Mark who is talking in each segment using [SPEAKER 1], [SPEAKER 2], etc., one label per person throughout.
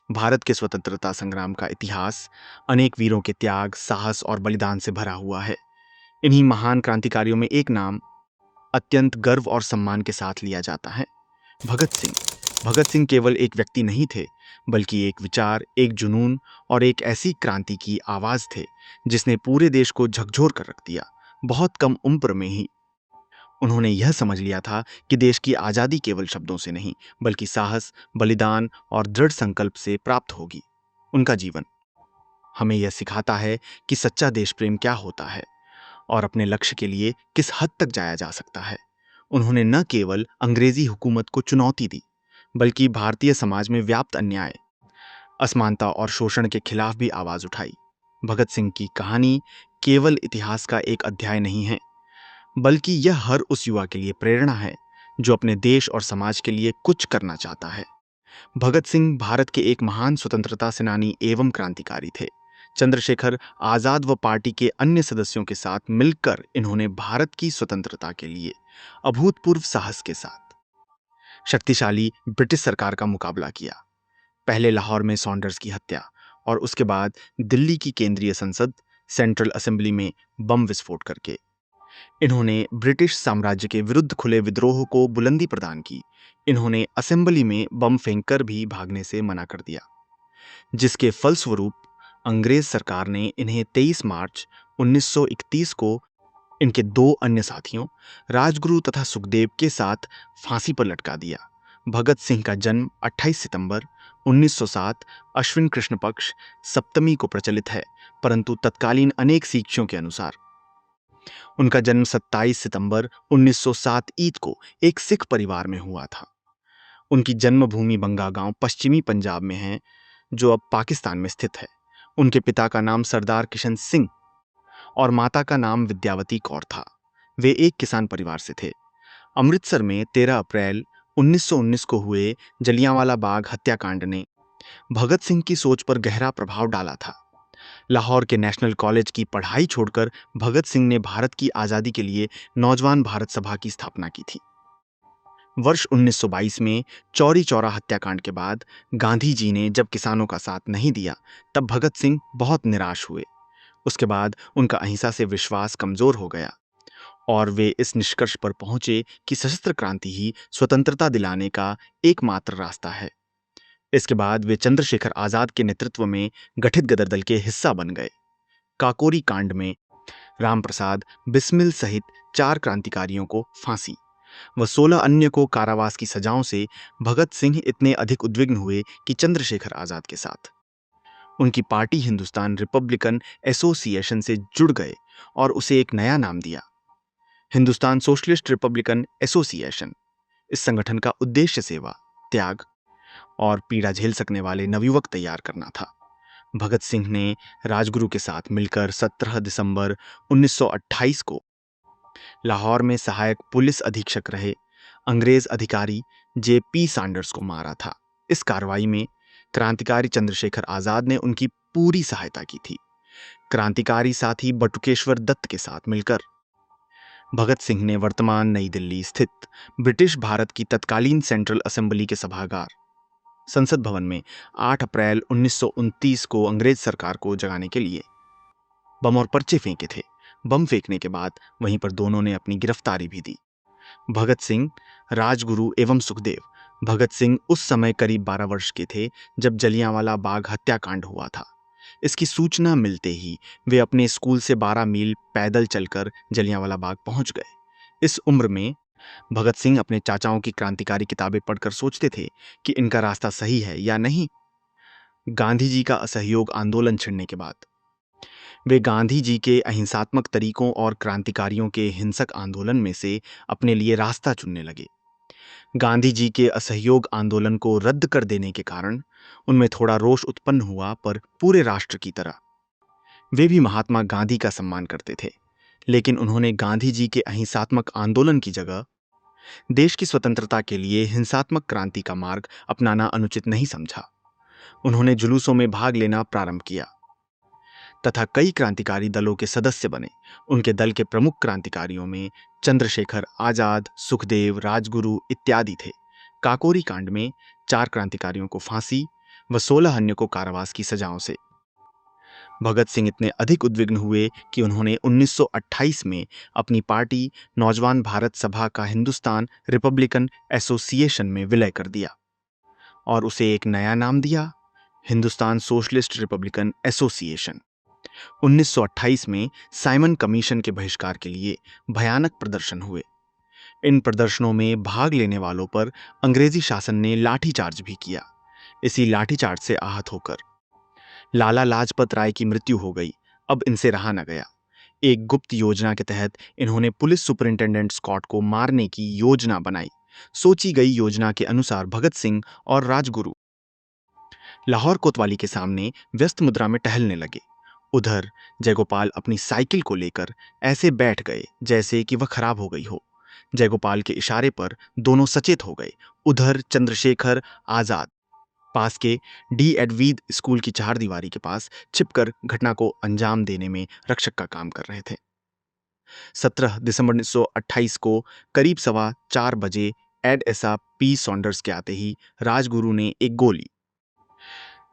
[SPEAKER 1] भारत के स्वतंत्रता संग्राम का इतिहास अनेक वीरों के त्याग, साहस और बलिदान से भरा हुआ है। इन्हीं महान क्रांतिकारियों में एक नाम अत्यंत गर्व और सम्मान के साथ लिया जाता है, भगत सिंह। भगत सिंह केवल एक व्यक्ति नहीं थे, बल्कि एक विचार, एक जुनून और एक ऐसी क्रांति की आवाज थे जिसने पूरे देश को झकझोर कर रख दिया। बहुत कम उम्र में ही उन्होंने यह समझ लिया था कि देश की आज़ादी केवल शब्दों से नहीं, बल्कि साहस, बलिदान और दृढ़ संकल्प से प्राप्त होगी। उनका जीवन हमें यह सिखाता है कि सच्चा देश प्रेम क्या होता है और अपने लक्ष्य के लिए किस हद तक जाया जा सकता है। उन्होंने न केवल अंग्रेजी हुकूमत को चुनौती दी, बल्कि भारतीय समाज में व्याप्त अन्याय, असमानता और शोषण के खिलाफ भी आवाज उठाई। भगत सिंह की कहानी केवल इतिहास का एक अध्याय नहीं है, बल्कि यह हर उस युवा के लिए प्रेरणा है जो अपने देश और समाज के लिए कुछ करना चाहता है। भगत सिंह भारत के एक महान स्वतंत्रता सेनानी एवं क्रांतिकारी थे। चंद्रशेखर आजाद व पार्टी के अन्य सदस्यों के साथ मिलकर इन्होंने भारत की स्वतंत्रता के लिए अभूतपूर्व साहस के साथ शक्तिशाली ब्रिटिश सरकार का मुकाबला किया। पहले लाहौर में सॉन्डर्स की हत्या और उसके बाद दिल्ली की केंद्रीय संसद सेंट्रल असेंबली में बम विस्फोट करके इन्होंने ब्रिटिश साम्राज्य के विरुद्ध खुले विद्रोह को बुलंदी प्रदान की। इन्होंने असेंबली में बम फेंककर भी भागने से मना कर दिया, जिसके फलस्वरूप अंग्रेज सरकार ने इन्हें 23 मार्च 1931 को इनके दो अन्य साथियों राजगुरु तथा सुखदेव के साथ फांसी पर लटका दिया। भगत सिंह का जन्म 28 सितंबर 1907 अश्विन कृष्ण पक्ष सप्तमी को प्रचलित है, परंतु तत्कालीन अनेक साक्ष्यों के अनुसार उनका जन्म 27 सितंबर 1907 ईद को एक सिख परिवार में हुआ था। उनकी जन्मभूमि बंगा गांव पश्चिमी पंजाब में है, जो अब पाकिस्तान में स्थित है। उनके पिता का नाम सरदार किशन सिंह और माता का नाम विद्यावती कौर था। वे एक किसान परिवार से थे। अमृतसर में 13 अप्रैल 1919 को हुए जलियांवाला बाग हत्याकांड ने भगत सिंह की सोच पर गहरा प्रभाव डाला था। लाहौर के नेशनल कॉलेज की पढ़ाई छोड़कर भगत सिंह ने भारत की आज़ादी के लिए नौजवान भारत सभा की स्थापना की थी। वर्ष 1922 में चौरी चौरा हत्याकांड के बाद गांधी जी ने जब किसानों का साथ नहीं दिया, तब भगत सिंह बहुत निराश हुए। उसके बाद उनका अहिंसा से विश्वास कमजोर हो गया और वे इस निष्कर्ष पर पहुंचे कि सशस्त्र क्रांति ही स्वतंत्रता दिलाने का एकमात्र रास्ता है। इसके बाद वे चंद्रशेखर आजाद के नेतृत्व में गठित गदर दल के हिस्सा बन गए। काकोरी कांड में राम प्रसाद बिस्मिल सहित 4 क्रांतिकारियों को फांसी व 16 अन्य को कारावास की सजाओं से भगत सिंह इतने अधिक उद्विग्न हुए कि चंद्रशेखर आजाद के साथ उनकी पार्टी हिंदुस्तान रिपब्लिकन एसोसिएशन से जुड़ गए और उसे एक नया नाम दिया, हिंदुस्तान सोशलिस्ट रिपब्लिकन एसोसिएशन। इस संगठन का उद्देश्य सेवा, त्याग और पीड़ा झेल सकने वाले नवयुवक तैयार करना था। भगत सिंह ने राजगुरु के साथ मिलकर 17 दिसंबर 1928 को लाहौर में सहायक पुलिस अधीक्षक रहे अंग्रेज अधिकारी जे.पी. सैंडर्स को मारा था। इस कार्रवाई में क्रांतिकारी चंद्रशेखर आजाद ने उनकी पूरी सहायता की थी। क्रांतिकारी साथी बटुकेश्वर दत्त के साथ मिलकर भगत सिंह ने वर्तमान नई दिल्ली स्थित ब्रिटिश भारत की तत्कालीन सेंट्रल असेंबली के सभागार संसद भवन में 8 अप्रैल 1929 को अंग्रेज सरकार को जगाने के लिए बम और पर्चे फेंके थे। बम फेंकने के बाद वहीं पर दोनों ने अपनी गिरफ्तारी भी दी। भगत सिंह, राजगुरु एवं सुखदेव। भगत सिंह उस समय करीब 12 वर्ष के थे जब जलियांवाला बाग हत्याकांड हुआ था। इसकी सूचना मिलते ही वे अपने स्कूल से 12 मील पैदल चलकर जलियांवाला बाग पहुंच गए। इस उम्र में भगत सिंह अपने चाचाओं की क्रांतिकारी किताबें पढ़कर सोचते थे कि इनका रास्ता सही है या नहीं। गांधी जी का असहयोग आंदोलन छिड़ने के बाद वे गांधी जी के अहिंसात्मक तरीकों और क्रांतिकारियों के हिंसक आंदोलन में से अपने लिए रास्ता चुनने लगे। गांधी जी के असहयोग आंदोलन को रद्द कर देने के कारण उनमें थोड़ा रोष उत्पन्न हुआ, पर पूरे राष्ट्र की तरह वे भी महात्मा गांधी का सम्मान करते थे। लेकिन उन्होंने गांधी जी के अहिंसात्मक आंदोलन की जगह देश की स्वतंत्रता के लिए हिंसात्मक क्रांति का मार्ग अपनाना अनुचित नहीं समझा। उन्होंने जुलूसों में भाग लेना प्रारंभ किया तथा कई क्रांतिकारी दलों के सदस्य बने। उनके दल के प्रमुख क्रांतिकारियों में चंद्रशेखर आजाद, सुखदेव, राजगुरु इत्यादि थे। काकोरी कांड में 4 क्रांतिकारियों को फांसी व 16 अन्य को कारावास की सजाओं से। भगत सिंह इतने अधिक उद्विग्न हुए कि उन्होंने 1928 में अपनी पार्टी नौजवान भारत सभा का हिंदुस्तान रिपब्लिकन एसोसिएशन में विलय कर दिया और उसे एक नया नाम दिया, हिंदुस्तान सोशलिस्ट रिपब्लिकन एसोसिएशन। 1928 में साइमन कमीशन के बहिष्कार के लिए भयानक प्रदर्शन हुए। इन प्रदर्शनों में भाग लेने वालों पर अंग्रेजी शासन ने लाठीचार्ज भी किया। इसी लाठीचार्ज से आहत होकर लाला लाजपत राय की मृत्यु हो गई। अब इनसे रहा न गया। एक गुप्त योजना के तहत इन्होंने पुलिस सुपरिंटेंडेंट स्कॉट को मारने की योजना बनाई। सोची गई योजना के अनुसार भगत सिंह और राजगुरु लाहौर कोतवाली के सामने व्यस्त मुद्रा में टहलने लगे। उधर जयगोपाल अपनी साइकिल को लेकर ऐसे बैठ गए जैसे कि वह खराब हो गई हो। जयगोपाल के इशारे पर दोनों सचेत हो गए। उधर चंद्रशेखर आजाद पास के डी एडवीद स्कूल की चारदीवारी के पास छिपकर घटना को अंजाम देने में रक्षक का काम कर रहे थे। 17 दिसंबर 1928 को करीब 4:15 बजे एड एसा पी सॉन्डर्स के आते ही राजगुरु ने एक गोली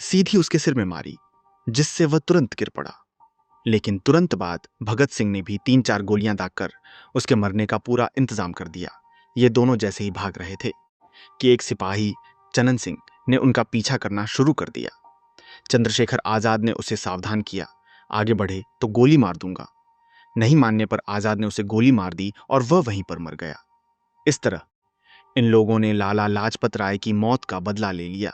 [SPEAKER 1] सीधी उसके सिर में मारी, जिससे वह तुरंत गिर पड़ा। लेकिन तुरंत बाद भगत सिंह ने भी 3-4 गोलियां दागकर उसके मरने का पूरा इंतजाम कर दिया। ये दोनों जैसे ही भाग रहे थे कि एक सिपाही चनन सिंह ने उनका पीछा करना शुरू कर दिया। चंद्रशेखर आजाद ने उसे सावधान किया, आगे बढ़े तो गोली मार दूंगा। नहीं मानने पर आजाद ने उसे गोली मार दी और वह वहीं पर मर गया। इस तरह इन लोगों ने लाला लाजपत राय की मौत का बदला ले लिया।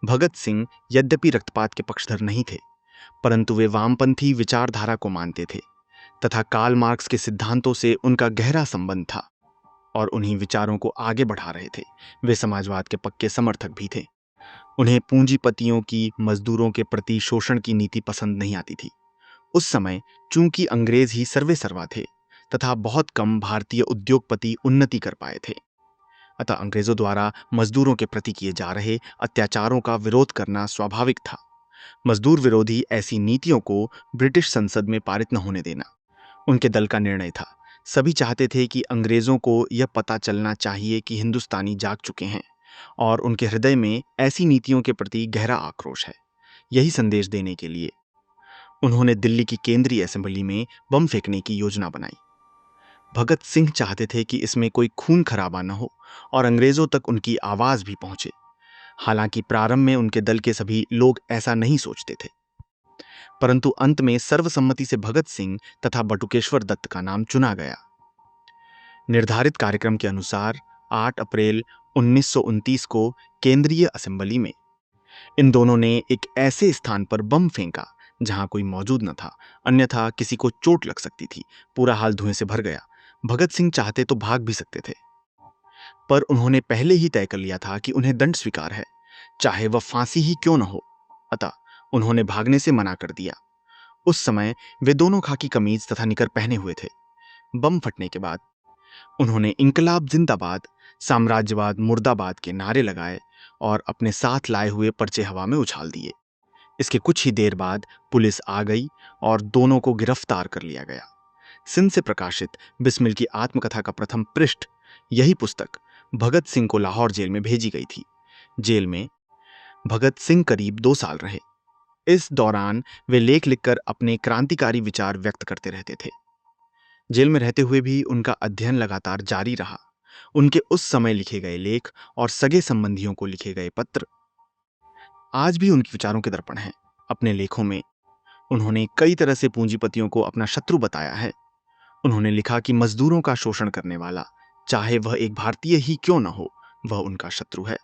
[SPEAKER 1] भगत सिंह यद्यपि रक्तपात के पक्षधर नहीं थे, परंतु वे वामपंथी विचारधारा को मानते थे तथा कार्ल मार्क्स के सिद्धांतों से उनका गहरा संबंध था और उन्हीं विचारों को आगे बढ़ा रहे थे। वे समाजवाद के पक्के समर्थक भी थे। उन्हें पूंजीपतियों की मजदूरों के प्रति शोषण की नीति पसंद नहीं आती थी। उस समय चूंकि अंग्रेज ही सर्वे सर्वा थे तथा बहुत कम भारतीय उद्योगपति उन्नति कर पाए थे, अतः अंग्रेजों द्वारा मजदूरों के प्रति किए जा रहे अत्याचारों का विरोध करना स्वाभाविक था। मजदूर विरोधी ऐसी नीतियों को ब्रिटिश संसद में पारित न होने देना उनके दल का निर्णय था। सभी चाहते थे कि अंग्रेजों को यह पता चलना चाहिए कि हिंदुस्तानी जाग चुके हैं और उनके हृदय में ऐसी नीतियों के प्रति गहरा आक्रोश है। यही संदेश देने के लिए उन्होंने दिल्ली की केंद्रीय असेंबली में बम फेंकने की योजना बनाई। भगत सिंह चाहते थे कि इसमें कोई खून खराबा न हो और अंग्रेजों तक उनकी आवाज भी पहुंचे। हालांकि प्रारंभ में उनके दल के सभी लोग ऐसा नहीं सोचते थे, परंतु अंत में सर्वसम्मति से भगत सिंह तथा बटुकेश्वर दत्त का नाम चुना गया। निर्धारित कार्यक्रम के अनुसार 8 अप्रैल 1929 को केंद्रीय असेंबली में इन दोनों ने एक ऐसे स्थान पर बम फेंका जहां कोई मौजूद न था, अन्यथा किसी को चोट लग सकती थी। पूरा हाल धुएं से भर गया। भगत सिंह चाहते तो भाग भी सकते थे, पर उन्होंने पहले ही तय कर लिया था कि उन्हें दंड स्वीकार है, चाहे वह फांसी ही क्यों न हो। अतः उन्होंने भागने से मना कर दिया। उस समय वे दोनों खाकी कमीज तथा निकर पहने हुए थे। बम फटने के बाद उन्होंने इंकलाब जिंदाबाद, साम्राज्यवाद मुर्दाबाद के नारे लगाए और अपने साथ लाए हुए पर्चे हवा में उछाल दिए। इसके कुछ ही देर बाद पुलिस आ गई और दोनों को गिरफ्तार कर लिया गया। सिंध से प्रकाशित बिस्मिल की आत्मकथा का प्रथम पृष्ठ, यही पुस्तक भगत सिंह को लाहौर जेल में भेजी गई थी। जेल में भगत सिंह करीब 2 साल रहे। इस दौरान वे लेख लिखकर अपने क्रांतिकारी विचार व्यक्त करते रहते थे। जेल में रहते हुए भी उनका अध्ययन लगातार जारी रहा। उनके उस समय लिखे गए लेख और सगे संबंधियों को लिखे गए पत्र आज भी उनके विचारों के दर्पण हैं। अपने लेखों में उन्होंने कई तरह से पूंजीपतियों को अपना शत्रु बताया है। उन्होंने लिखा कि मजदूरों का शोषण करने वाला, चाहे वह एक भारतीय ही क्यों न हो, वह उनका शत्रु है।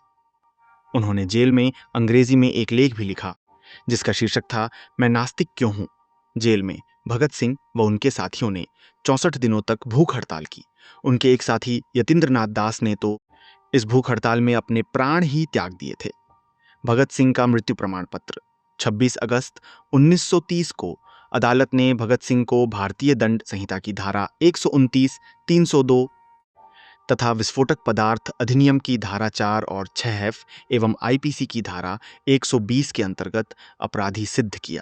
[SPEAKER 1] उन्होंने जेल में अंग्रेजी में एक लेख भी लिखा जिसका शीर्षक था, मैं नास्तिक क्यों हूं। जेल में भगत सिंह व उनके साथियों ने 64 दिनों तक भूख हड़ताल की। उनके एक साथी यतीन्द्रनाथ दास ने तो इस भूख हड़ताल में अपने प्राण ही त्याग दिए थे। भगत सिंह का मृत्यु प्रमाण पत्र 26 अगस्त 1930 को अदालत ने भगत सिंह को भारतीय दंड संहिता की धारा 129, 302 तथा विस्फोटक पदार्थ अधिनियम की धारा 4 और 6F एवं आईपीसी की धारा 120 के अंतर्गत अपराधी सिद्ध किया।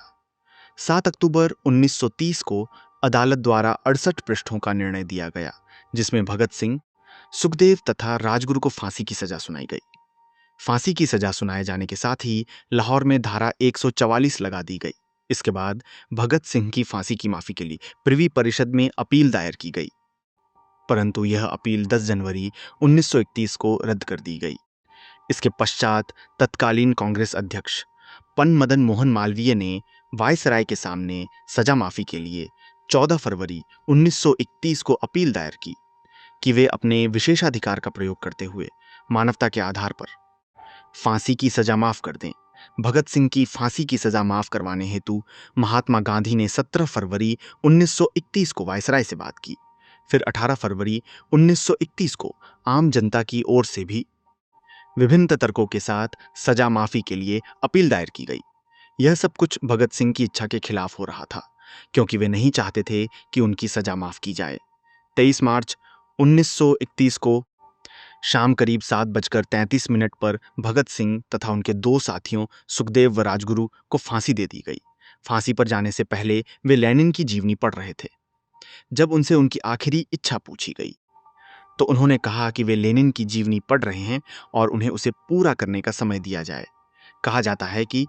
[SPEAKER 1] 7 अक्टूबर 1930 को अदालत द्वारा 68 पृष्ठों का निर्णय दिया गया, जिसमें भगत सिंह, सुखदेव तथा राजगुरु को फांसी की सजा सुनाई गई। फांसी की सजा सुनाए जाने के साथ ही लाहौर में धारा 144 लगा दी गई। इसके बाद भगत सिंह की फांसी की माफी के लिए प्रिवी परिषद में अपील दायर की गई, परंतु यह अपील 10 जनवरी 1931 को रद्द कर दी गई। इसके पश्चात तत्कालीन कांग्रेस अध्यक्ष पन मदन मोहन मालवीय ने वायसराय के सामने सजा माफी के लिए 14 फरवरी 1931 को अपील दायर की कि वे अपने विशेषाधिकार का प्रयोग करते हुए मानवता के आधार पर फांसी की सजा माफ कर दें। भगत सिंह की फांसी की सजा माफ करवाने हेतु महात्मा गांधी ने 17 फरवरी 1931 को वायसराय से बात की। फिर 18 फरवरी 1931 को आम जनता की ओर से भी विभिन्न तर्कों के साथ सजा माफी के लिए अपील दायर की गई। यह सब कुछ भगत सिंह की इच्छा के खिलाफ हो रहा था, क्योंकि वे नहीं चाहते थे कि उनकी सजा माफ की जाए। 23 मार्च 1931 को शाम करीब 7:33 पर भगत सिंह तथा उनके 2 साथियों सुखदेव व राजगुरु को फांसी दे दी गई। फांसी पर जाने से पहले वे लेनिन की जीवनी पढ़ रहे थे। जब उनसे उनकी आखिरी इच्छा पूछी गई तो उन्होंने कहा कि वे लेनिन की जीवनी पढ़ रहे हैं और उन्हें उसे पूरा करने का समय दिया जाए। कहा जाता है कि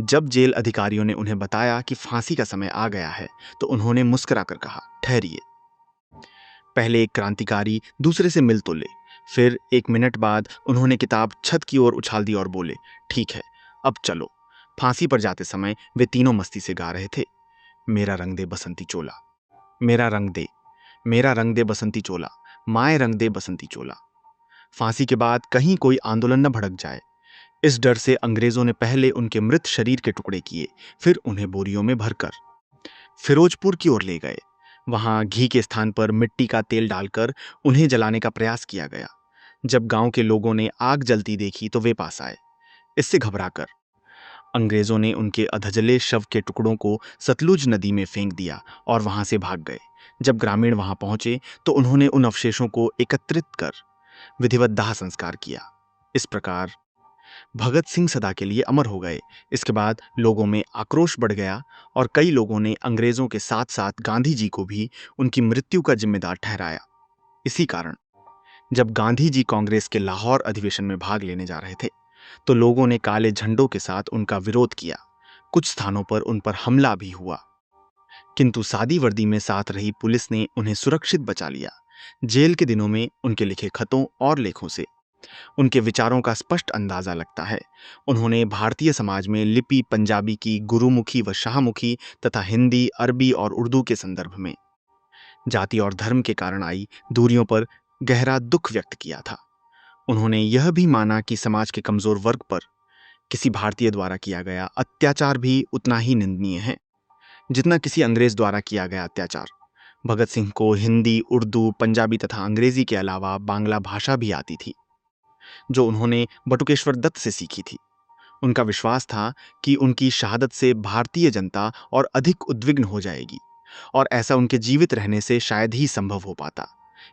[SPEAKER 1] जब जेल अधिकारियों ने उन्हें बताया कि फांसी का समय आ गया है तो उन्होंने मुस्कुराकर कहा, ठहरिए, पहले एक क्रांतिकारी दूसरे से मिल तो ले। फिर 1 मिनट बाद उन्होंने किताब छत की ओर उछाल दी और बोले, ठीक है, अब चलो। फांसी पर जाते समय वे तीनों मस्ती से गा रहे थे, मेरा रंग दे बसंती चोला, मेरा रंग दे, मेरा रंग दे बसंती चोला, माए रंग दे बसंती चोला। फांसी के बाद कहीं कोई आंदोलन न भड़क जाए, इस डर से अंग्रेजों ने पहले उनके मृत शरीर के टुकड़े किए, फिर उन्हें बोरियों में भरकर फिरोजपुर की ओर ले गए। वहां घी के स्थान पर मिट्टी का तेल डालकर उन्हें जलाने का प्रयास किया गया। जब गांव के लोगों ने आग जलती देखी तो वे पास आए। इससे घबराकर अंग्रेजों ने उनके अधजले शव के टुकड़ों को सतलुज नदी में फेंक दिया और वहां से भाग गए। जब ग्रामीण वहां पहुंचे तो उन्होंने उन अवशेषों को एकत्रित कर विधिवत दाह संस्कार किया। इस प्रकार भगत सिंह सदा के लिए अमर हो गए। इसके बाद लोगों में आक्रोश बढ़ गया और कई लोगों ने अंग्रेजों के साथ साथ गांधी जी को भी उनकी मृत्यु का जिम्मेदार ठहराया। इसी कारण जब गांधी जी कांग्रेस के लाहौर अधिवेशन में भाग लेने जा रहे थे तो लोगों ने काले झंडों के साथ उनका विरोध किया। कुछ स्थानों पर उन पर हमला भी हुआ, किंतु सादी वर्दी में साथ रही पुलिस ने उन्हें सुरक्षित बचा लिया। जेल के दिनों में उनके लिखे खतों और लेखों से उनके विचारों का स्पष्ट अंदाजा लगता है। उन्होंने भारतीय समाज में लिपि पंजाबी की गुरुमुखी व शाहमुखी तथा हिंदी, अरबी और उर्दू के संदर्भ में जाति और धर्म के कारण आई दूरियों पर गहरा दुख व्यक्त किया था। उन्होंने यह भी माना कि समाज के कमजोर वर्ग पर किसी भारतीय द्वारा किया गया अत्याचार भी उतना ही निंदनीय है जितना किसी अंग्रेज द्वारा किया गया अत्याचार। भगत सिंह को हिंदी, उर्दू, पंजाबी तथा अंग्रेजी के अलावा बांग्ला भाषा भी आती थी, जो उन्होंने बटुकेश्वर दत्त से सीखी थी। उनका विश्वास था कि उनकी शहादत से भारतीय जनता और अधिक उद्विग्न हो जाएगी और ऐसा उनके जीवित रहने से शायद ही संभव हो पाता।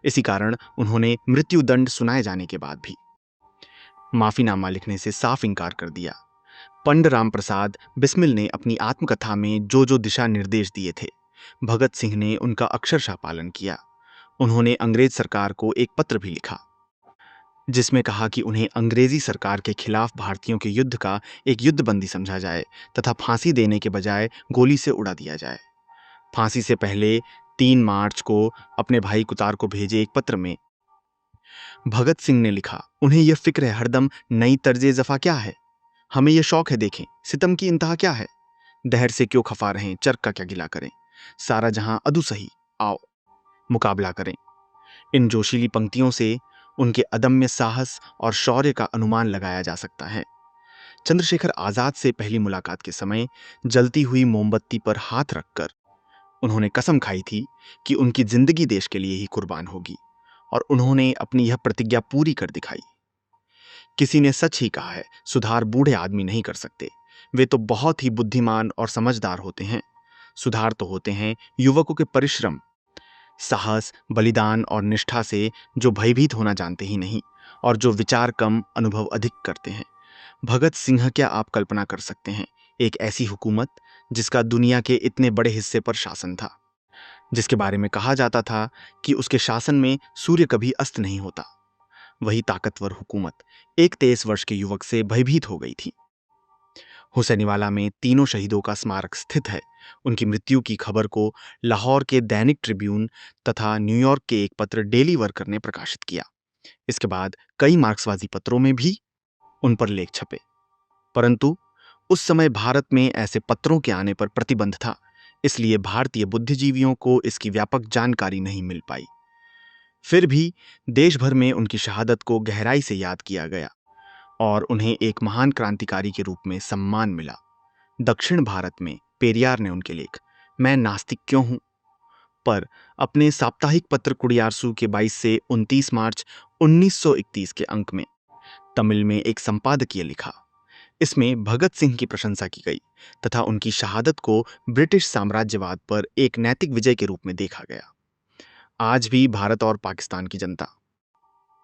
[SPEAKER 1] इसी कारण उन्होंने मृत्युदंड सुनाए जाने के बाद भी माफीनामा लिखने से साफ इंकार कर दिया। पंड राम प्रसाद बिस्मिल ने अपनी आत्मकथा में जो जो दिशा निर्देश दिए थे, भगत सिंह ने उनका अक्षरशः पालन किया। उन्होंने अंग्रेज सरकार को एक पत्र भी लिखा जिसमें कहा कि उन्हें अंग्रेजी सरकार के खिलाफ भारतीयों के युद्ध का एक युद्धबंदी समझा जाए तथा फांसी देने के बजाय गोली से उड़ा दिया जाए। फांसी से पहले 3 मार्च को अपने भाई कुतार को भेजे एक पत्र में भगत सिंह ने लिखा, उन्हें यह फिक्र है हरदम नई तर्जे जफा क्या है, हमें यह शौक है देखें सितम की इंतहा क्या है, दहर से क्यों खफा रहें, चरक का क्या गिला करें, सारा जहां अदु सही, आओ मुकाबला करें। इन जोशीली पंक्तियों से उनके अदम्य साहस और शौर्य का अनुमान लगाया जा सकता है। चंद्रशेखर आजाद से पहली मुलाकात के समय जलती हुई मोमबत्ती पर हाथ रखकर उन्होंने कसम खाई थी कि उनकी जिंदगी देश के लिए ही कुर्बान होगी और उन्होंने अपनी यह प्रतिज्ञा पूरी कर दिखाई। किसी ने सच ही कहा है, सुधार बूढ़े आदमी नहीं कर सकते, वे तो बहुत ही बुद्धिमान और समझदार होते हैं। सुधार तो होते हैं युवकों के परिश्रम, साहस, बलिदान और निष्ठा से, जो भयभीत होना जानते ही नहीं और जो विचार कम अनुभव अधिक करते हैं। भगत सिंह, क्या आप कल्पना कर सकते हैं एक ऐसी हुकूमत जिसका दुनिया के इतने बड़े हिस्से पर शासन था, जिसके बारे में कहा जाता था कि उसके शासन में सूर्य कभी अस्त नहीं होता। वही ताकतवर हुकूमत एक 23 वर्ष के युवक से भयभीत हो गई थी। हुसैनीवाला में तीनों शहीदों का स्मारक स्थित है। उनकी मृत्यु की खबर को लाहौर के दैनिक ट्रिब्यून तथा न्यूयॉर्क के एक पत्र डेली वर्कर ने प्रकाशित किया। इसके बाद कई मार्क्सवादी पत्रों में भी उन पर लेख छपे, परंतु उस समय भारत में ऐसे पत्रों के आने पर प्रतिबंध था, इसलिए भारतीय बुद्धिजीवियों को इसकी व्यापक जानकारी नहीं मिल पाई। फिर भी देश भर में उनकी शहादत को गहराई से याद किया गया और उन्हें एक महान क्रांतिकारी के रूप में सम्मान मिला। दक्षिण भारत में पेरियार ने उनके लेख मैं नास्तिक क्यों हूं पर अपने साप्ताहिक पत्र कुडियारसू के 22 से 29 मार्च 1931 के अंक में तमिल में एक संपादकीय लिखा। इसमें भगत सिंह की प्रशंसा की गई तथा उनकी शहादत को ब्रिटिश साम्राज्यवाद पर एक नैतिक विजय के रूप में देखा गया। आज भी भारत और पाकिस्तान की जनता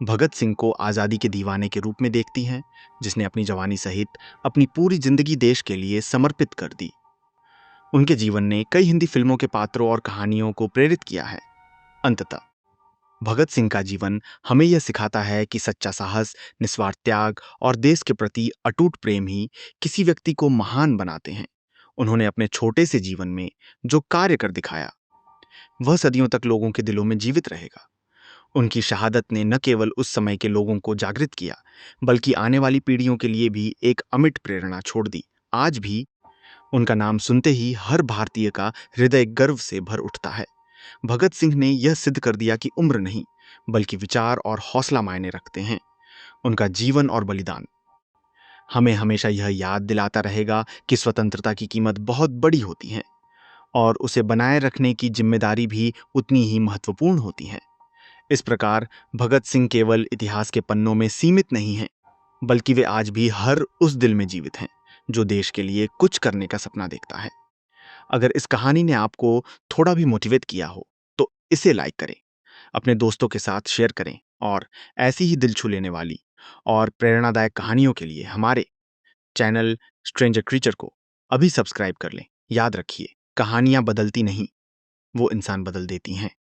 [SPEAKER 1] भगत सिंह को आज़ादी के दीवाने के रूप में देखती हैं, जिसने अपनी जवानी सहित अपनी पूरी जिंदगी देश के लिए समर्पित कर दी। उनके जीवन ने कई हिंदी फिल्मों के पात्रों और कहानियों को प्रेरित किया है। अंततः भगत सिंह का जीवन हमें यह सिखाता है कि सच्चा साहस, निस्वार्थ त्याग और देश के प्रति अटूट प्रेम ही किसी व्यक्ति को महान बनाते हैं। उन्होंने अपने छोटे से जीवन में जो कार्य कर दिखाया, वह सदियों तक लोगों के दिलों में जीवित रहेगा। उनकी शहादत ने न केवल उस समय के लोगों को जागृत किया, बल्कि आने वाली पीढ़ियों के लिए भी एक अमिट प्रेरणा छोड़ दी। आज भी उनका नाम सुनते ही हर भारतीय का हृदय गर्व से भर उठता है। भगत सिंह ने यह सिद्ध कर दिया कि उम्र नहीं, बल्कि विचार और हौसला मायने रखते हैं। उनका जीवन और बलिदान हमें हमेशा यह याद दिलाता रहेगा कि स्वतंत्रता की कीमत बहुत बड़ी होती है और उसे बनाए रखने की जिम्मेदारी भी उतनी ही महत्वपूर्ण होती है। इस प्रकार भगत सिंह केवल इतिहास के पन्नों में सीमित नहीं हैं, बल्कि वे आज भी हर उस दिल में जीवित हैं जो देश के लिए कुछ करने का सपना देखता है। अगर इस कहानी ने आपको थोड़ा भी मोटिवेट किया हो तो इसे लाइक करें, अपने दोस्तों के साथ शेयर करें और ऐसी ही दिल छू लेने वाली और प्रेरणादायक कहानियों के लिए हमारे चैनल स्ट्रेंजर क्रीचर को अभी सब्सक्राइब कर लें। याद रखिए, कहानियां बदलती नहीं, वो इंसान बदल देती हैं।